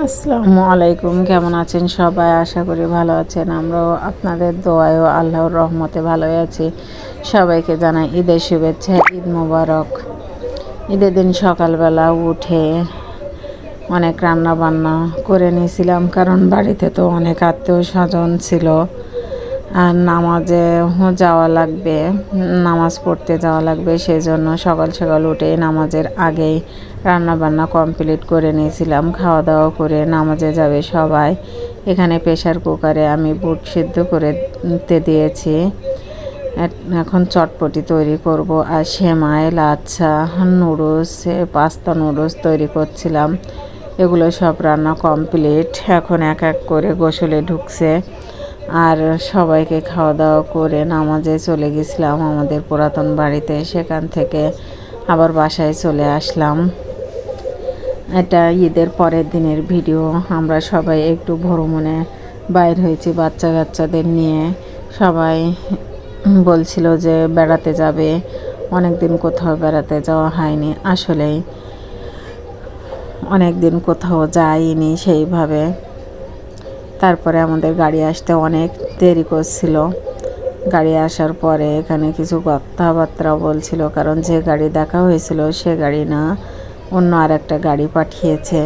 আসসালামু আলাইকুম। কেমন আছেন সবাই? আশা করি ভালো আছেন। আমরাও আপনাদের দোয়ায় ও আল্লাহর রহমতে ভালোই আছি। সবাইকে জানাই ঈদের শুভেচ্ছা, ঈদ মোবারক। ঈদের দিন সকালবেলা উঠে অনেক রান্না বান্না করে নিয়েছিলাম, কারণ বাড়িতে তো অনেক আত্মীয় স্বজন ছিল আর নামাজে যাওয়া লাগবে, নামাজ পড়তে যাওয়া লাগবে। সেজন্য সকাল সকাল উঠে নামাজের আগেই রান্না বান্না কমপ্লিট করে নিয়েছিলাম। খাওয়া দাওয়া করে নামাজে যাবে সবাই। এখানে প্রেশার কুকারে আমি বুট সিদ্ধ করে দিয়েছি। এখন চটপটি তৈরি করব আর সেমাই, লাচ্ছা, নুডলস, পাস্তা নুডলস তৈরি করছিলাম। এগুলো সব রান্না কমপ্লিট। এখন এক এক করে গোসলে ঢুকছে আর সবাইকে খাওয়া দাওয়া করে নামাজে চলে গেছিলাম আমাদের পুরাতন বাড়িতে। সেখান থেকে আবার বাসায় চলে আসলাম। এটা ঈদের পরের দিনের ভিডিও। আমরা সবাই একটু ভ্রমণে বাইর হয়েছি বাচ্চা কাচ্চাদের নিয়ে। সবাই বলছিল যে বেড়াতে যাবে, অনেক দিন কোথাও বেড়াতে যাওয়া হয়নি। আসলেই অনেক দিন কোথাও যাইনি সেইভাবে। তারপরে আমাদের গাড়ি আসতে অনেক দেরি করছিল। গাড়ি আসার পরে এখানে কিছু কথাবার্তা বলছিল, কারণ যে গাড়ি দেখা হয়েছিল সে গাড়ি না, অন্য আর একটা গাড়ি পাঠিয়েছে।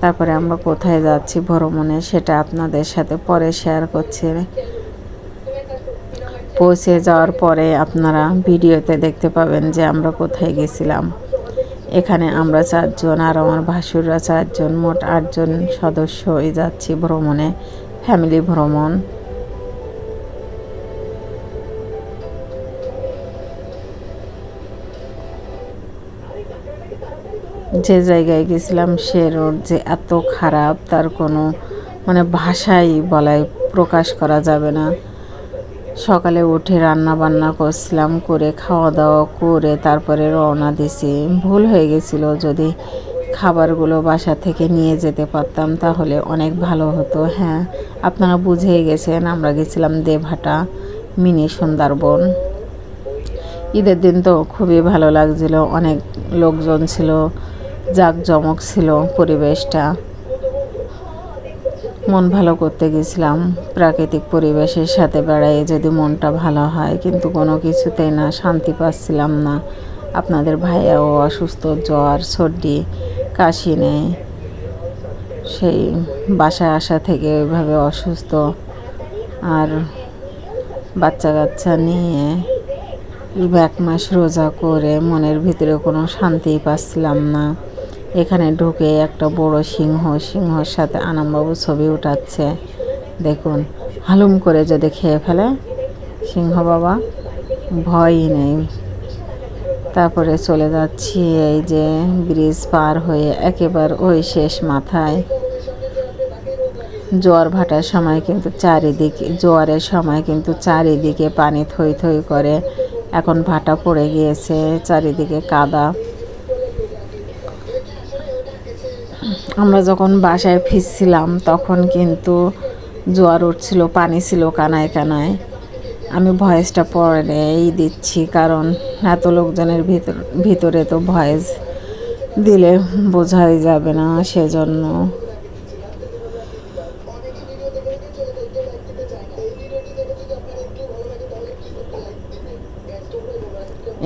তারপরে আমরা কোথায় যাচ্ছি ভ্রমণে সেটা আপনাদের সাথে পরে শেয়ার করছি। পৌঁছে যাওয়ার পরে আপনারা ভিডিওতে দেখতে পাবেন যে আমরা কোথায় গেছিলাম। এখানে আমরা 4 জন আর আমার ভাসুররা 4 জন, মোট 8 জন সদস্যই যাচ্ছি ভ্রমণে, ফ্যামিলি ভ্রমণ। যে জায়গায় গেছিলাম সে রোড যে এত খারাপ তার কোনো ভাষাই বলায় প্রকাশ করা যাবে না। সকালে উঠে রান্না বান্না করছিলাম, করে খাওয়া দাওয়া করে তারপরে রওনা দিছি। ভুল হয়ে গেছিলো, যদি খাবারগুলো বাসা থেকে নিয়ে যেতে পারতাম তাহলে অনেক ভালো হতো। হ্যাঁ, আপনারা বুঝেই গেছেন আমরা গেছিলাম দেবহাটা মিনি সুন্দরবন। ঈদের দিন তো খুবই ভালো লাগছিল, অনেক লোকজন ছিল, জাঁকজমক ছিল পরিবেশটা। মন ভালো করতে গেছিলাম। প্রাকৃতিক পরিবেশের সাথে বেড়াই যদি মনটা ভালো হয়, কিন্তু কোনো কিছুতেই না, শান্তি পাচ্ছিলাম না। আপনাদের ভাইয়াও অসুস্থ, জ্বর সর্দি কাশি নেই, সেই বাসায় আসা থেকে ওইভাবে অসুস্থ। আর বাচ্চা কাচ্চা নিয়ে 1 মাস রোজা করে মনের ভিতরে কোনো শান্তিই পাচ্ছিলাম না। এখানে ঢুকে একটা বড় সিংহর সাথে আনামবাবু ছবি উঠাচ্ছে। দেখুন, হালুম করে যদি খেয়ে ফেলে সিংহ বাবা, ভয়ই নেই। তারপরে চলে যাচ্ছি এই যে ব্রিজ পার হয়ে একেবারে ওই শেষ মাথায়। জোয়ার ভাটার সময় কিন্তু চারিদিকে, জোয়ারের সময় কিন্তু চারিদিকে পানি থই থই করে। এখন ভাটা পড়ে গিয়েছে, চারিদিকে কাদা। আমরা যখন বাসায় ফিরছিলাম তখন কিন্তু জোয়ার উঠছিল, পানি ছিল কানায় কানায়। আমি ভয়েসটা পরেই দিচ্ছি, কারণ এত লোকজনের ভিতরে তো ভয়েস দিলে বোঝাই যাবে না, সেজন্য।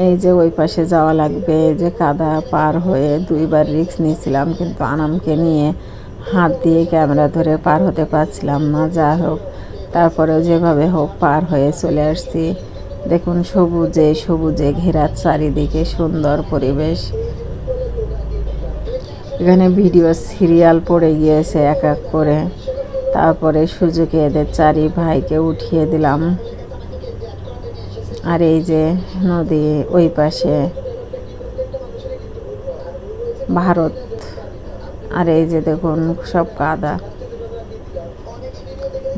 এই যে ওই পাশে যাওয়া লাগবে, এই যে কাদা পার হয়ে 2বার রিস্ক নিয়েছিলাম, কিন্তু আনামকে নিয়ে হাত দিয়ে ক্যামেরা ধরে পার হতে পারছিলাম না। যা হোক, তারপরেও যেভাবে হোক পার হয়ে চলে আসছি। দেখুন, সবুজে সবুজে ঘেরা চারিদিকে সুন্দর পরিবেশ। এখানে ভিডিও সিরিয়াল পড়ে গিয়েছে এক এক করে। তারপরে সুযোগে এদের 4 ভাইকে উঠিয়ে দিলাম। আর এই যে নদী, ওই পাশে ভারত। আর এই যে দেখুন সব কাদা,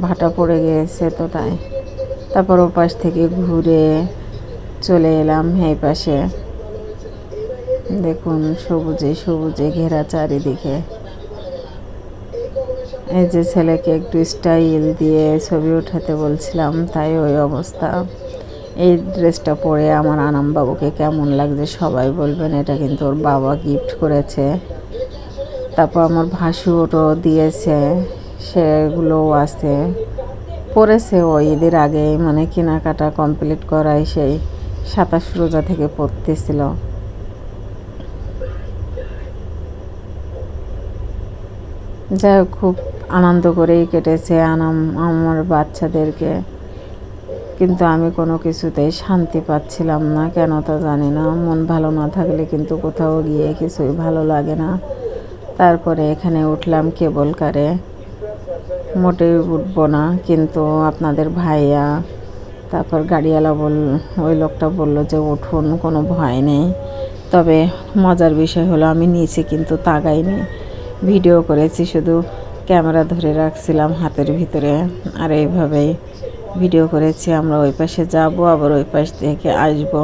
ভাটা পড়ে গিয়েছে তো তাই। তারপর ও পাশ থেকে ঘুরে চলে এলাম এই পাশে। দেখুন, সবুজে সবুজে ঘেরা চারিদিকে। এই যে ছেলেকে একটু স্টাইল দিয়ে ছবি উঠাতে বলছিলাম, তাই ওই অবস্থা। এই ড্রেসটা পরে আমার আনামবাবুকে কেমন লাগছে সবাই বলবেন। এটা কিন্তু ওর বাবা গিফট করেছে। তারপর আমার ভাসুরও দিয়েছে, সেগুলোও আছে, পড়েছে ওই ঈদের আগে, মানে কেনাকাটা কমপ্লিট করাই সেই 27 রোজা থেকে পড়তেছিল। যাই হোক, খুব আনন্দ করেই কেটেছে আমার বাচ্চাদেরকে, কিন্তু আমি কোনো কিছুতেই শান্তি পাচ্ছিলাম না, কেন তা জানি না। মন ভালো না থাকলে কিন্তু কোথাও গিয়ে কিছুই ভালো লাগে না। তারপরে এখানে উঠলাম কেবল কারে, মোটেই উঠবো না, কিন্তু আপনাদের ভাইয়া তারপর গাড়িওয়ালা ওই লোকটা বললো যে উঠুন, কোনো ভয় নেই। তবে মজার বিষয় হলো আমি নিচে কিন্তু তাকাইনি, ভিডিও করেছি, শুধু ক্যামেরা ধরে রাখছিলাম হাতের ভিতরে, আর এইভাবেই ভিডিও করেছি। আমরা ওই পাশে যাব, আবার ওই পাশ থেকে আসবো।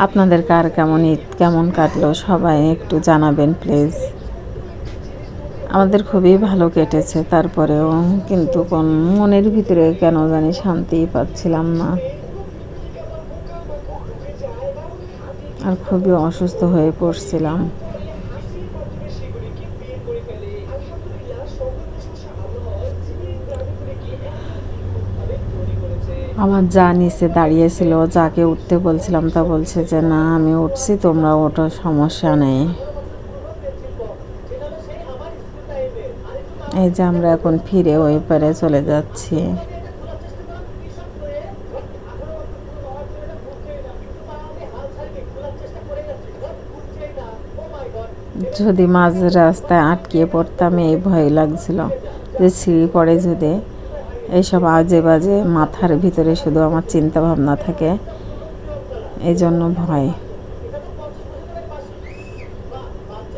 আপনাদের কার কেমন ঈদ কেমন কাটলো সবাই একটু জানাবেন প্লিজ। আমাদের খুবই ভালো কেটেছে, তারপরেও কিন্তু কোন মনের ভিতরে কেন জানি শান্তি পাচ্ছিলাম না, আর খুবই অসুস্থ হয়ে পড়ছিলাম। আমার যা নিচে দাঁড়িয়েছিল, যাকে উঠতে বলছিলাম তা বলছে যে না আমি উঠছি, তোমরা ওঠো, সমস্যা নেই। এই যে আমরা এখন ফিরে ওই পারে চলে যাচ্ছি। যদি মাঝ রাস্তায় আটকিয়ে পড়তাম এই ভয় লাগছিল যে সিঁড়ি পড়ে যদি, এইসব আজে বাজে মাথার ভিতরে শুধু আমার চিন্তা ভাবনা থাকে, এই জন্য ভয়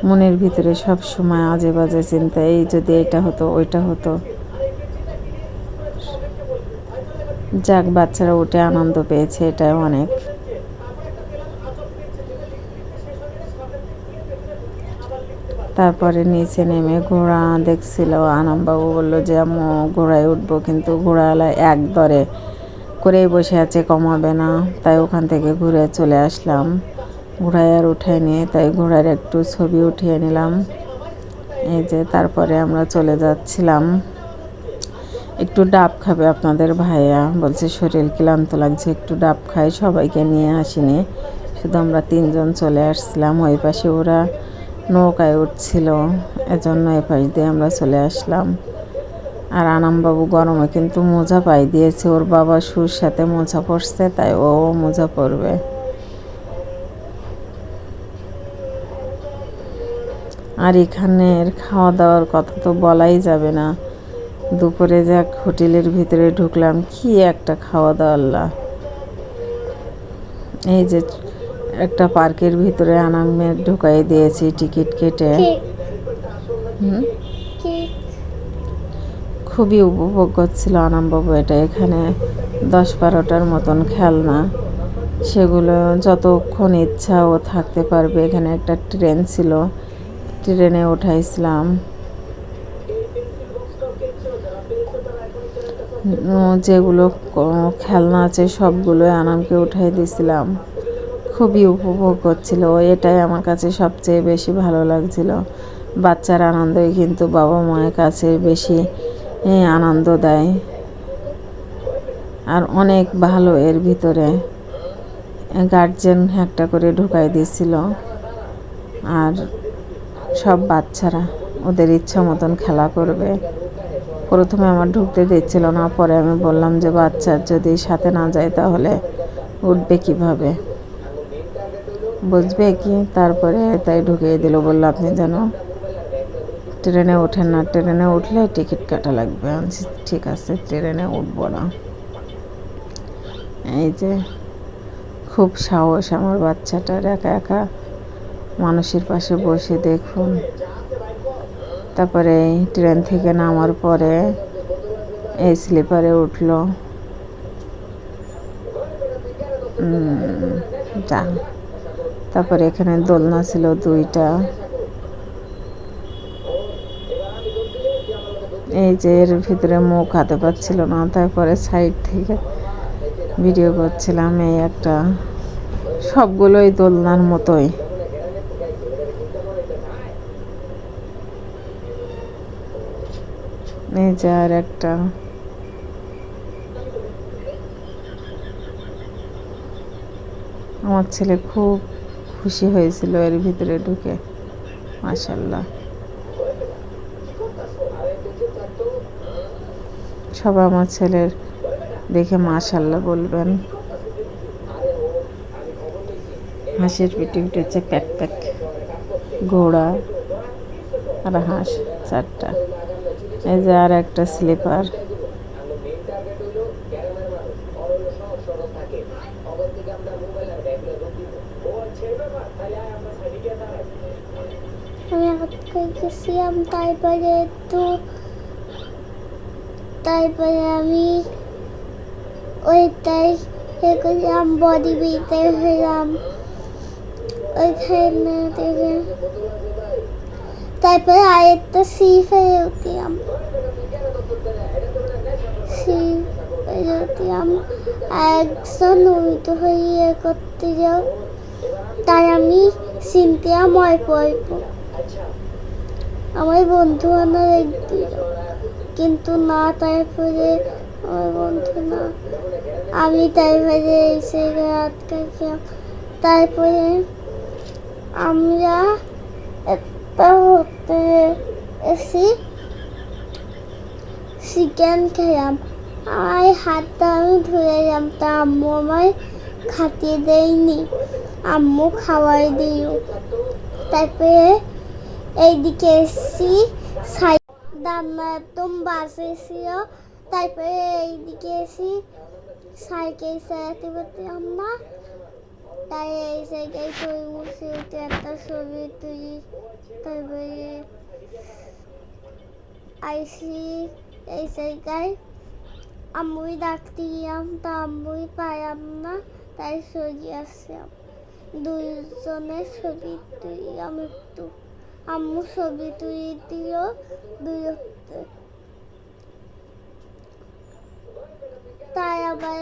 মনের ভিতরে সব সময় আজে বাজে চিন্তা, এই যদি এটা হতো ওইটা হতো। যাক, বাচ্চারা উঠে আনন্দ পেয়েছে, এটাই অনেক। তারপরে নিচে নেমে ঘোড়া দেখছিল, আনামবাবু বললো যে আম্মু ঘোড়ায় উঠবো, কিন্তু ঘোড়াওয়ালা এক দরে করেই বসে আছে, কমাবে না। তাই ওখান থেকে ঘুরে চলে আসলাম, ঘোড়ায় আর উঠাই নিয়ে, তাই ঘোড়ার একটু ছবি উঠিয়ে নিলাম। এই যে তারপরে আমরা চলে যাচ্ছিলাম, একটু ডাব খাবে আপনাদের ভাইয়া, বলছে শরীর ক্লান্ত লাগছে, একটু ডাব খাই, সবাইকে নিয়ে আসিনি, শুধু আমরা 3 জন চলে আসছিলাম। ওই পাশে ওরা নৌকায় উঠছিল, এজন্য এই পাশ দিয়ে আমরা চলে আসলাম। আর আনামবাবু গরমে কিন্তু মোজা পাই দিয়েছে, ওর বাবা শুর সাথে মোজা পরছে, তাই ও মোজা পরবে। আর এখানের খাওয়া দাওয়ার কথা তো বলাই যাবে না। দুপুরে যাক হোটেলের ভিতরে ঢুকলাম, কি একটা খাওয়া দাওয়া। এই যে একটা পার্কের ভিতরে আনামের ঢুকাই দিয়েছি টিকিট কেটে। খুবই উপভোগ করছিল আনামবাবু এটা। এখানে 10-12টার মতন খেলনা, সেগুলো যতক্ষণ ইচ্ছা ও থাকতে পারবে। এখানে একটা ট্রেন ছিল, ট্রেনে উঠাইছিলাম। যেগুলো খেলনা আছে সবগুলোই আনামকে উঠাই দিয়েছিলাম, খুবই উপভোগ করছিল। এটাই আমার কাছে সবচেয়ে বেশি ভালো লাগছিল। বাচ্চার আনন্দই কিন্তু বাবা মায়ের কাছে বেশি আনন্দ দেয়, আর অনেক ভালো। এর ভিতরে গার্জেন একটা করে ঢুকাই দিয়েছিল, আর সব বাচ্চারা ওদের ইচ্ছা মতন খেলা করবে। প্রথমে আমার ঢুকতে দিচ্ছিল না, পরে আমি বললাম যে বাচ্চার যদি সাথে না যায় তাহলে উঠবে কিভাবে, বুঝবে কি। তারপরে তাই ঢুকিয়ে দিল, বললো আপনি যেন ট্রেনে ওঠেন না, ট্রেনে উঠলে টিকিট কাটা লাগবে। ঠিক আছে, ট্রেনে উঠবো না। এই যে খুব সাহস আমার বাচ্চাটার, একা একা মানুষের পাশে বসে দেখুন। তারপরে ট্রেন থেকে নামার পরে এই স্লিপারে উঠলো। তারপরে এখানে দোলনা ছিল 2টা, এই যে এর ভিতরে মুখ হাতে পাচ্ছিল না, তারপরে সাইড থেকে ভিডিও করছিলাম। এই একটা, সবগুলোই দোলনার মতোই। এই যে আর একটা, আমার ছেলে খুব খুশি হয়েছিল এর ভিতরে ঢুকে, মাশাআল্লাহ। সবাই আমার ছেলের দেখে মাশাআল্লাহ বলবেন। হাঁসের পিঠে উঠেছে প্যাক প্যাক, ঘোড়া আর হাঁস 4টা। এই যে আর একটা স্লিপার। আমি আজকে গেছিলাম, তারপরে আমি ওইটাই করলাম, বডি বিল্ডার হলাম ওইখানে থেকে। তারপরে আরেকটা সি ফেলে উঠলাম, একজন উল্টো হয়ে করতে যাও, তাই আমি সিনথিয়া ময় পড়ব। আমার বন্ধু আনার একদিন, কিন্তু না, তারপরে আমার বন্ধু না, আমি তারপরে এসে আটকাইলাম। তারপরে আমরা একটা হতে এসে চিকেন খেলাম। আমার হাতটা আমি ধুয়েলাম, তা আম্মু আমায় খাতিয়ে দেয়নি, আম্মু খাওয়াই দিও। তারপরে এইদিকে এসছি, রান্না একদম বাসে ছিল। তারপরে এইদিকে এসি সাইকেল চালাতে পারতাম না, তাই এই জায়গায় মুছে উঠে একটা ছবি তুলি। তারপরে আইসি এই জায়গায় আম্মুই ডাকতে গিয়াম, তা আম্মুই পাইলাম না, তাই সরিয়ে আসলাম। দুইজনের ছবি তুলিলাম একটু, আম্মু ছবি তুলি দিল দূরত্বে। তাই আবার